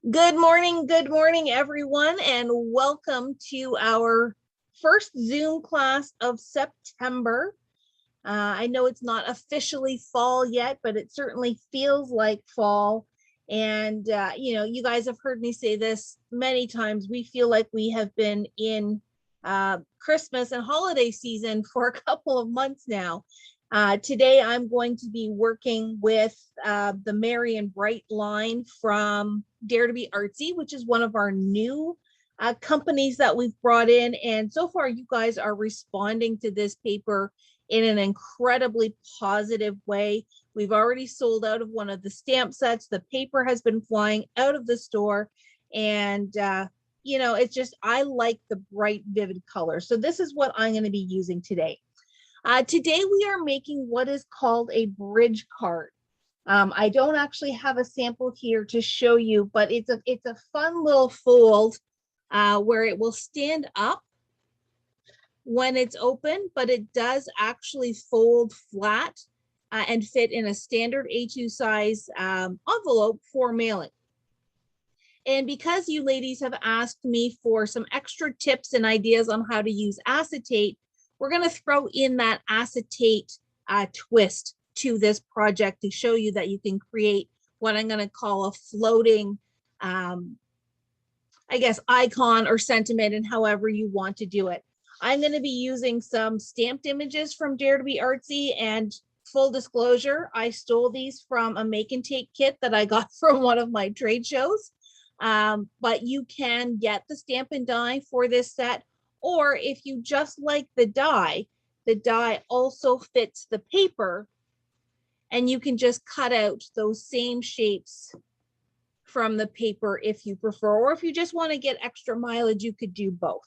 Good morning, everyone, and welcome to our first Zoom class of September. I know it's not officially fall yet, but it certainly feels like fall. And, you guys have heard me say this many times. We feel like we have been in Christmas and holiday season for a couple of months now. Today, I'm going to be working with the Merry and Bright line from Dare to Be Artsy, which is one of our new companies that we've brought in. And so far, you guys are responding to this paper in an incredibly positive way. We've already sold out of one of the stamp sets. The paper has been flying out of the store. And, it's just, I like the bright, vivid colors. So this is what I'm going to be using today. Today we are making what is called a bridge card. I don't actually have a sample here to show you, but it's a fun little fold where it will stand up when it's open, but it does actually fold flat and fit in a standard A2 size envelope for mailing. And because you ladies have asked me for some extra tips and ideas on how to use acetate, we're going to throw in that acetate twist to this project to show you that you can create what I'm going to call a floating, icon or sentiment, and however you want to do it. I'm going to be using some stamped images from Dare to Be Artsy, and full disclosure, I stole these from a make and take kit that I got from one of my trade shows. But you can get the stamp and die for this set. Or if you just like the die also fits the paper, and you can just cut out those same shapes from the paper if you prefer, or if you just want to get extra mileage, you could do both.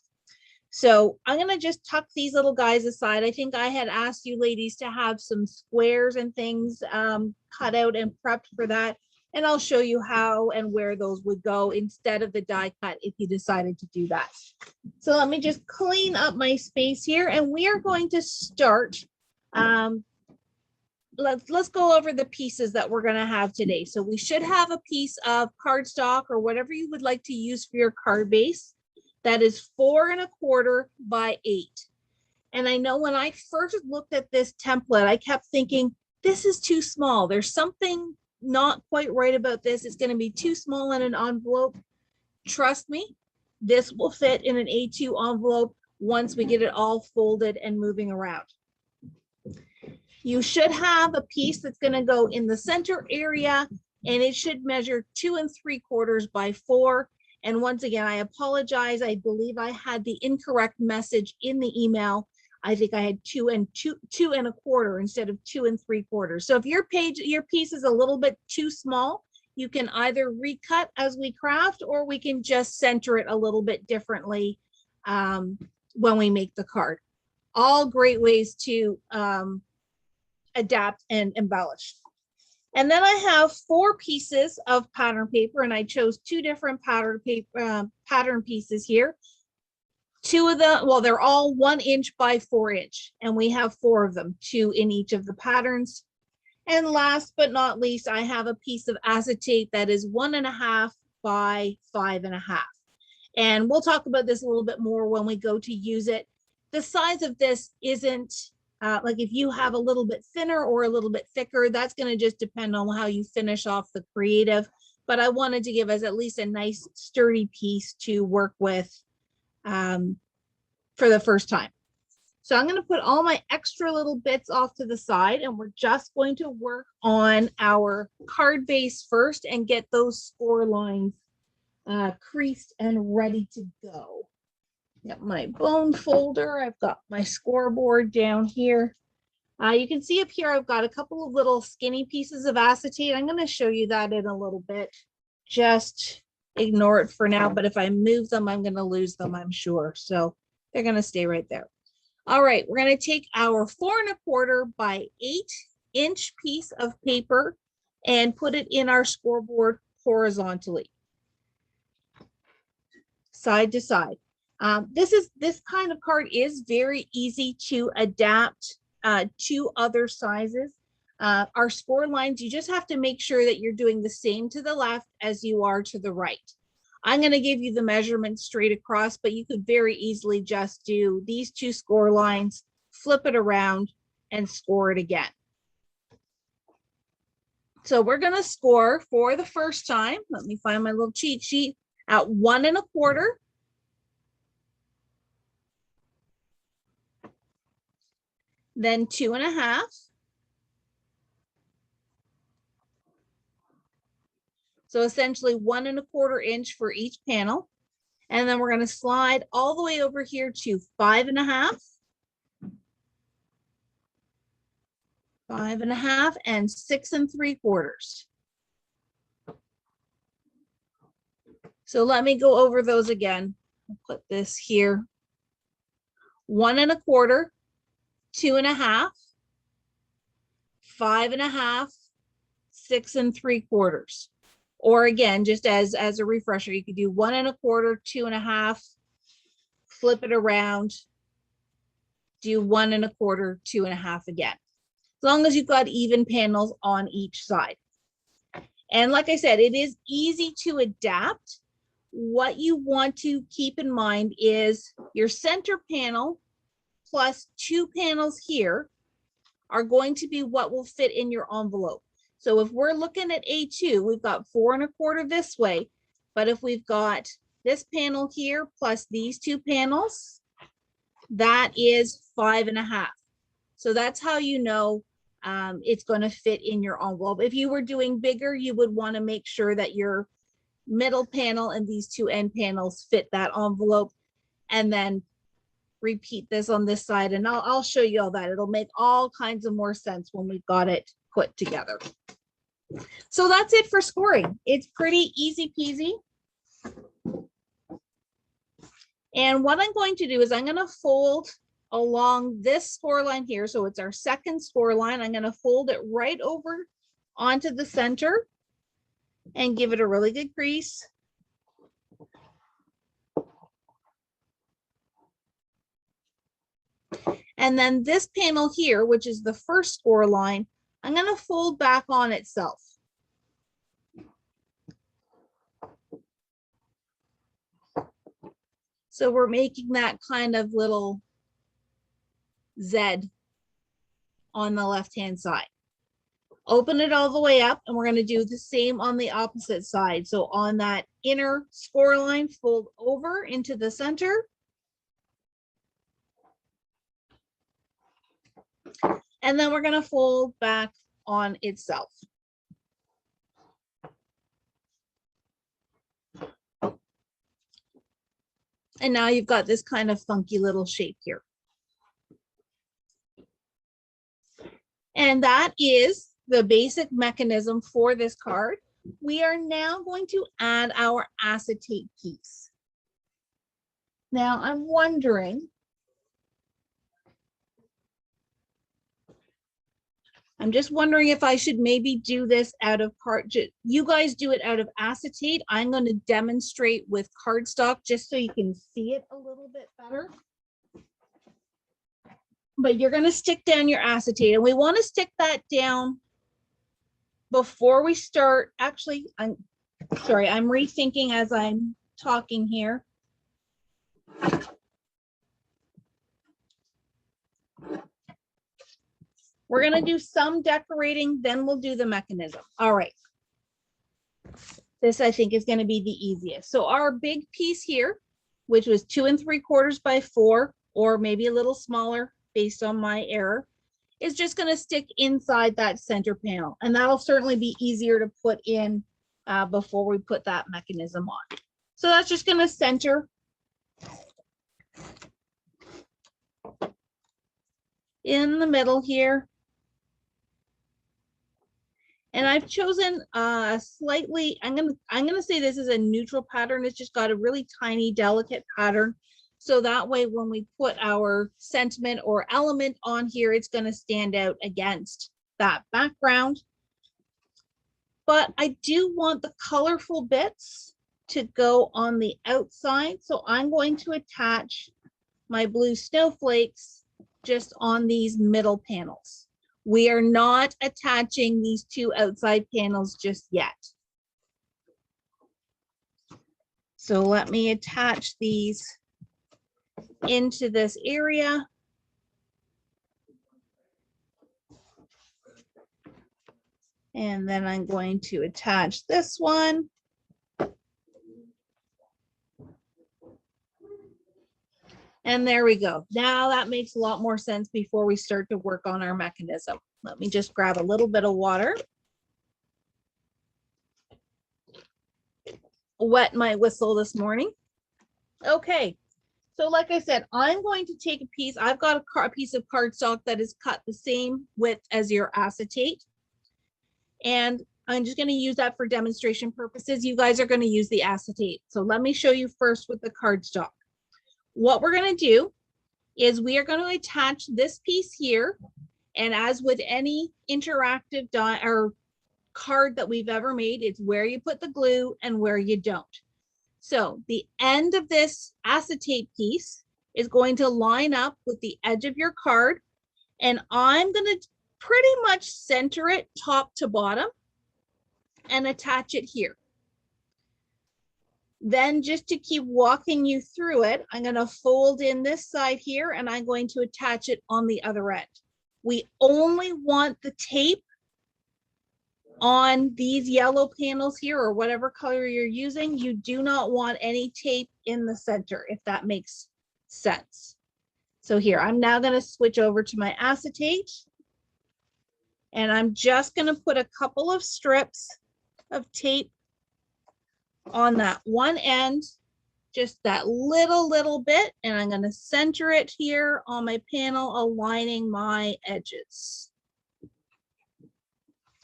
So I'm going to just tuck these little guys aside. I think I had asked you ladies to have some squares and things cut out and prepped for that. And I'll show you how and where those would go instead of the die cut if you decided to do that. So let me just clean up my space here, and we are going to start. Let's go over the pieces that we're going to have today. So we should have a piece of cardstock or whatever you would like to use for your card base that is 4 1/4 by 8. And I know when I first looked at this template, I kept thinking, this is too small. There's something not quite right about this. It's going to be too small in an envelope. Trust me, this will fit in an A2 envelope once we get it all folded and moving around. You should have a piece that's going to go in the center area, and it should measure 2 3/4 by 4. And once again, I apologize. I believe I had the incorrect message in the email. I think I had 2 1/4 instead of 2 3/4. So if your piece is a little bit too small, you can either recut as we craft, or we can just center it a little bit differently when we make the card. All great ways to adapt and embellish. And then I have 4 pieces of pattern paper, and I chose 2 different pattern pieces here. 2 of them, well, they're all 1 inch by 4 inch, and we have 4 of them, 2 in each of the patterns. And last but not least, I have a piece of acetate that is 1 1/2 by 5 1/2. And we'll talk about this a little bit more when we go to use it. The size of this isn't like if you have a little bit thinner or a little bit thicker, that's going to just depend on how you finish off the creative. But I wanted to give us at least a nice sturdy piece to work with for the first time. So I'm going to put all my extra little bits off to the side, and we're just going to work on our card base first and get those score lines creased and ready to go. Got my bone folder. I've got my scoreboard down here. You can see up here, I've got a couple of little skinny pieces of acetate. I'm going to show you that in a little bit. Just ignore it for now, but if I move them, I'm going to lose them, I'm sure. So they're going to stay right there. All right, we're going to take our 4 1/4 by 8 inch piece of paper and put it in our scoreboard horizontally, side to side. This kind of card is very easy to adapt to other sizes. Our score lines, you just have to make sure that you're doing the same to the left as you are to the right. I'm going to give you the measurements straight across, but you could very easily just do these two score lines, flip it around, and score it again. So we're going to score for the first time. Let me find my little cheat sheet at 1 1/4. Then 2 1/2. So essentially 1 1/4 inch for each panel. And then we're going to slide all the way over here to 5 1/2. 5 1/2 and 6 3/4. So let me go over those again. I'll put this here. 1 1/4, 2 1/2, 5 1/2, 6 3/4. Or again, just as a refresher, you could do 1 1/4, 2 1/2, flip it around, do 1 1/4, 2 1/2 again. As long as you've got even panels on each side. And like I said, it is easy to adapt. What you want to keep in mind is your center panel plus 2 panels here are going to be what will fit in your envelope. So if we're looking at A2, we've got 4 1/4 this way, but if we've got this panel here plus these 2 panels, that is 5 1/2. So that's how you know it's going to fit in your envelope. If you were doing bigger, you would want to make sure that your middle panel and these 2 end panels fit that envelope, and then repeat this on this side, and I'll show you all that. It'll make all kinds of more sense when we've got it put together. So that's it for scoring. It's pretty easy peasy. And what I'm going to do is I'm going to fold along this score line here. So it's our second score line. I'm going to fold it right over onto the center and give it a really good crease. And then this panel here, which is the first score line, I'm going to fold back on itself. So we're making that kind of little Z on the left-hand side. Open it all the way up, and we're going to do the same on the opposite side. So on that inner score line, fold over into the center. And then we're going to fold back on itself. And now you've got this kind of funky little shape here. And that is the basic mechanism for this card. We are now going to add our acetate piece. Now I'm wondering, if I should maybe do this out of you guys do it out of acetate. I'm going to demonstrate with cardstock just so you can see it a little bit better. But you're going to stick down your acetate, and we want to stick that down before we start. Actually, I'm sorry, I'm rethinking as I'm talking here. We're going to do some decorating, then we'll do the mechanism. All right. This, I think, is going to be the easiest. So our big piece here, which was 2 3/4 by 4, or maybe a little smaller based on my error, is just going to stick inside that center panel. And that'll certainly be easier to put in before we put that mechanism on. So that's just going to center in the middle here. And I've chosen a slightly, I'm gonna say this is a neutral pattern. It's just got a really tiny, delicate pattern. So that way, when we put our sentiment or element on here, it's gonna stand out against that background. But I do want the colorful bits to go on the outside. So I'm going to attach my blue snowflakes just on these middle panels. We are not attaching these two outside panels just yet. So let me attach these into this area. And then I'm going to attach this one. And there we go. Now that makes a lot more sense before we start to work on our mechanism. Let me just grab a little bit of water. Wet my whistle this morning. Okay, so like I said, I'm going to take a piece. I've got a piece of cardstock that is cut the same width as your acetate. And I'm just going to use that for demonstration purposes. You guys are going to use the acetate. So let me show you first with the cardstock. What we're going to do is we are going to attach this piece here. And as with any interactive or card that we've ever made, it's where you put the glue and where you don't. So the end of this acetate piece is going to line up with the edge of your card. And I'm going to pretty much center it top to bottom and attach it here. Then just to keep walking you through it, I'm going to fold in this side here and I'm going to attach it on the other end. We only want the tape on these yellow panels here or whatever color you're using. You do not want any tape in the center, if that makes sense. So here, I'm now going to switch over to my acetate. And I'm just going to put a couple of strips of tape on that one end, just that little bit, and I'm going to center it here on my panel, aligning my edges.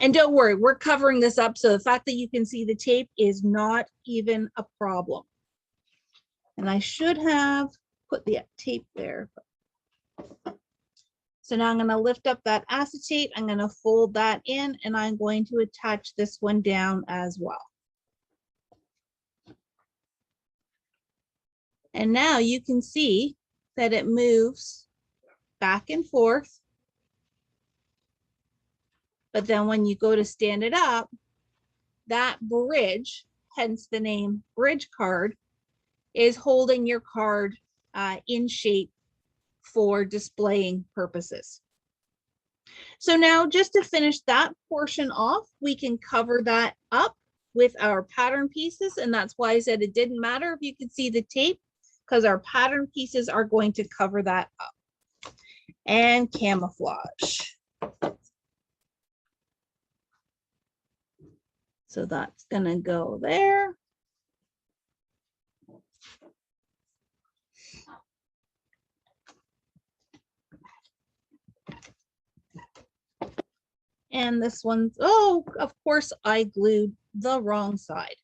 And don't worry, we're covering this up, so the fact that you can see the tape is not even a problem. And I should have put the tape there. So now I'm going to lift up that acetate, I'm going to fold that in, and I'm going to attach this one down as well. And now you can see that it moves back and forth. But then when you go to stand it up, that bridge, hence the name bridge card, is holding your card in shape for displaying purposes. So now just to finish that portion off, we can cover that up with our pattern pieces. And that's why I said it didn't matter if you could see the tape, because our pattern pieces are going to cover that up. And camouflage. So that's going to go there. And this one's, oh, of course, I glued the wrong side.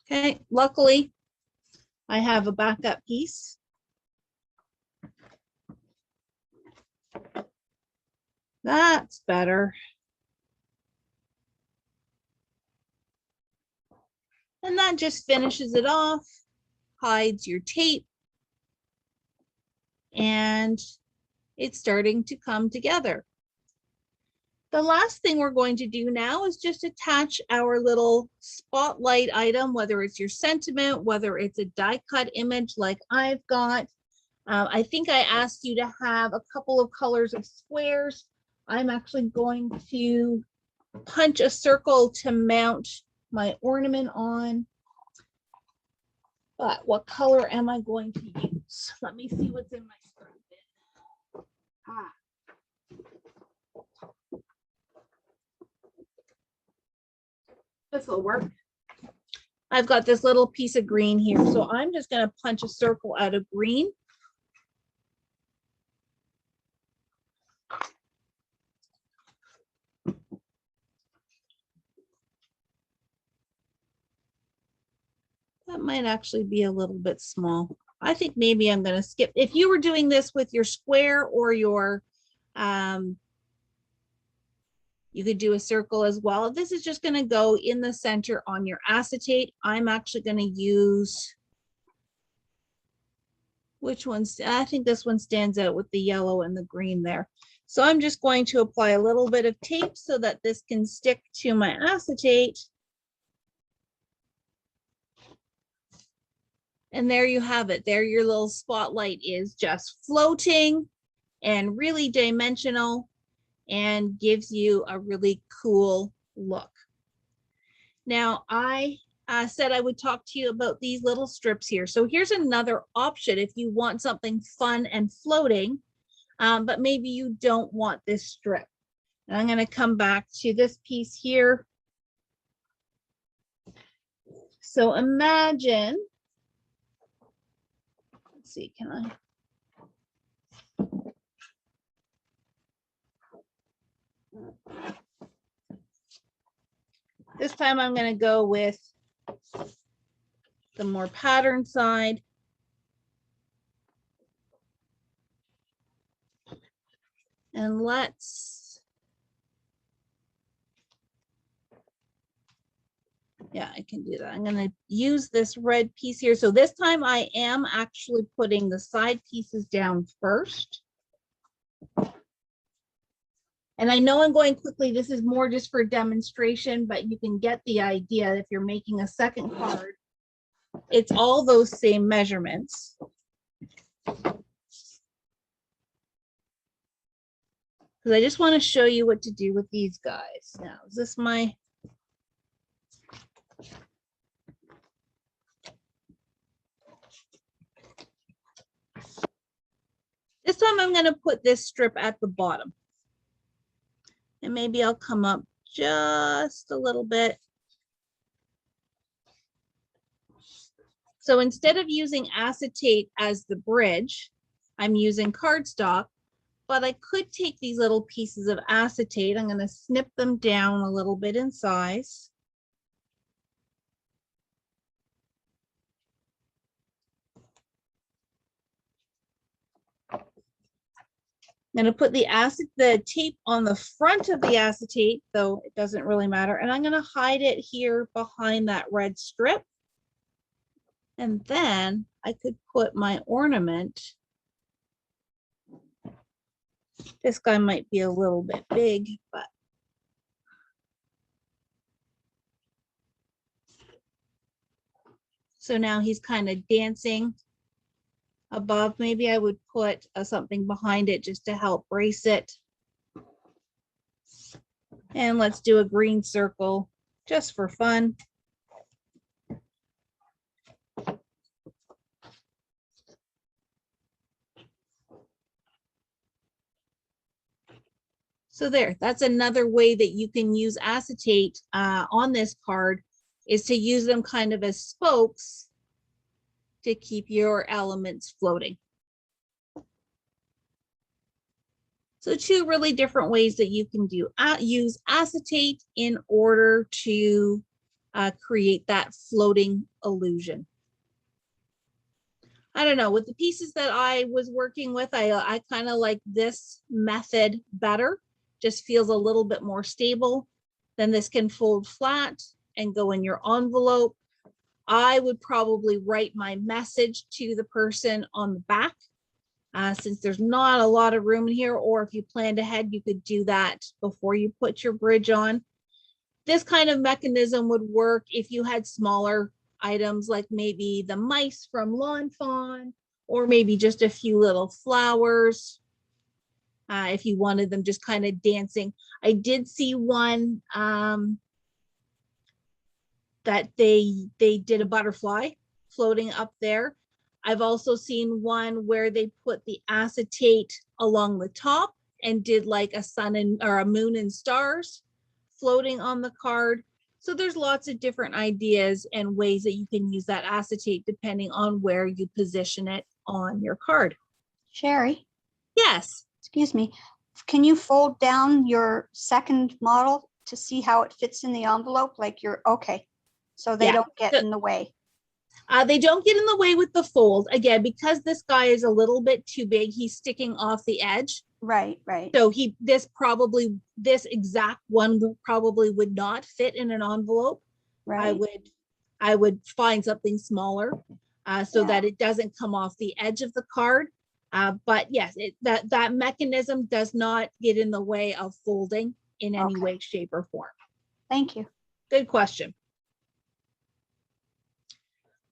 Okay, luckily, I have a backup piece. That's better. And that just finishes it off, hides your tape, and it's starting to come together. The last thing we're going to do now is just attach our little spotlight item, whether it's your sentiment, whether it's a die cut image like I've got. I think I asked you to have a couple of colors of squares. I'm actually going to punch a circle to mount my ornament on. But what color am I going to use? Let me see what's in my scrap bin. This will work. I've got this little piece of green here, so I'm just going to punch a circle out of green. That might actually be a little bit small. I think maybe I'm going to skip. If you were doing this with your square or your, you could do a circle as well. This is just going to go in the center on your acetate. I'm actually going to use, which one's, I think this one stands out with the yellow and the green there. So I'm just going to apply a little bit of tape so that this can stick to my acetate. And there you have it. There your little spotlight is, just floating and really dimensional and gives you a really cool look. Now I said I would talk to you about these little strips here. So here's another option if you want something fun and floating, but maybe you don't want this strip. And I'm going to come back to this piece here. So imagine, let's see, can I? This time I'm going to go with the more pattern side. And I can do that. I'm going to use this red piece here. So this time I am actually putting the side pieces down first. And I know I'm going quickly. This is more just for demonstration, but you can get the idea if you're making a second card. It's all those same measurements. Because I just want to show you what to do with these guys. Now, is this my... This time I'm going to put this strip at the bottom. And maybe I'll come up just a little bit. So instead of using acetate as the bridge, I'm using cardstock, but I could take these little pieces of acetate. I'm going to snip them down a little bit in size. I'm going to put the tape on the front of the acetate, though it doesn't really matter. And I'm going to hide it here behind that red strip. And then I could put my ornament. This guy might be a little bit big, but. So now he's kind of dancing above. Maybe I would put something behind it just to help brace it. And let's do a green circle just for fun. So there, that's another way that you can use acetate on this card, is to use them kind of as spokes to keep your elements floating. So two really different ways that you can use acetate in order to create that floating illusion. I don't know, with the pieces that I was working with, I kind of like this method better. Just feels a little bit more stable. Then this can fold flat and go in your envelope. I would probably write my message to the person on the back, since there's not a lot of room in here, or if you planned ahead, you could do that before you put your bridge on. This kind of mechanism would work if you had smaller items, like maybe the mice from Lawn Fawn, or maybe just a few little flowers. If you wanted them just kind of dancing. I did see one that they did a butterfly floating up there. I've also seen one where they put the acetate along the top and did like a sun or a moon and stars floating on the card. So there's lots of different ideas and ways that you can use that acetate depending on where you position it on your card. Sheri? Yes. Excuse me. Can you fold down your second model to see how it fits in the envelope? Like you're okay. So they don't get in the way. They don't get in the way with the fold. Again, because this guy is a little bit too big, he's sticking off the edge. Right. So this exact one probably would not fit in an envelope. Right. I would find something smaller so that it doesn't come off the edge of the card. But yes, that mechanism does not get in the way of folding in any Okay. way, shape, or form. Thank you. Good question.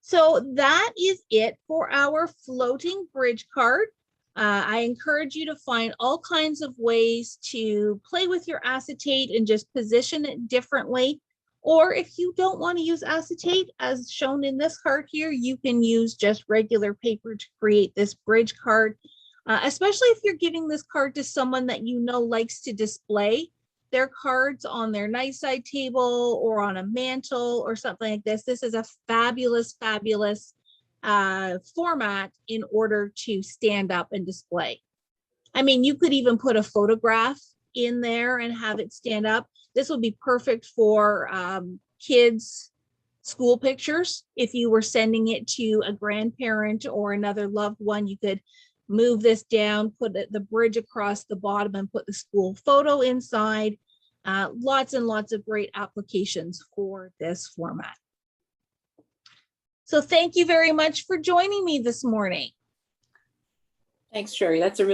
So that is it for our floating bridge card. I encourage you to find all kinds of ways to play with your acetate and just position it differently. Or if you don't want to use acetate, as shown in this card here, you can use just regular paper to create this bridge card, especially if you're giving this card to someone that you know likes to display their cards on their night side table or on a mantle or something like this. This is a fabulous, fabulous format in order to stand up and display. I mean, you could even put a photograph in there and have it stand up. This would be perfect for kids' school pictures. If you were sending it to a grandparent or another loved one, you could move this down, put the bridge across the bottom and put the school photo inside. Lots and lots of great applications for this format. So thank you very much for joining me this morning. Thanks, Sheri. That's a really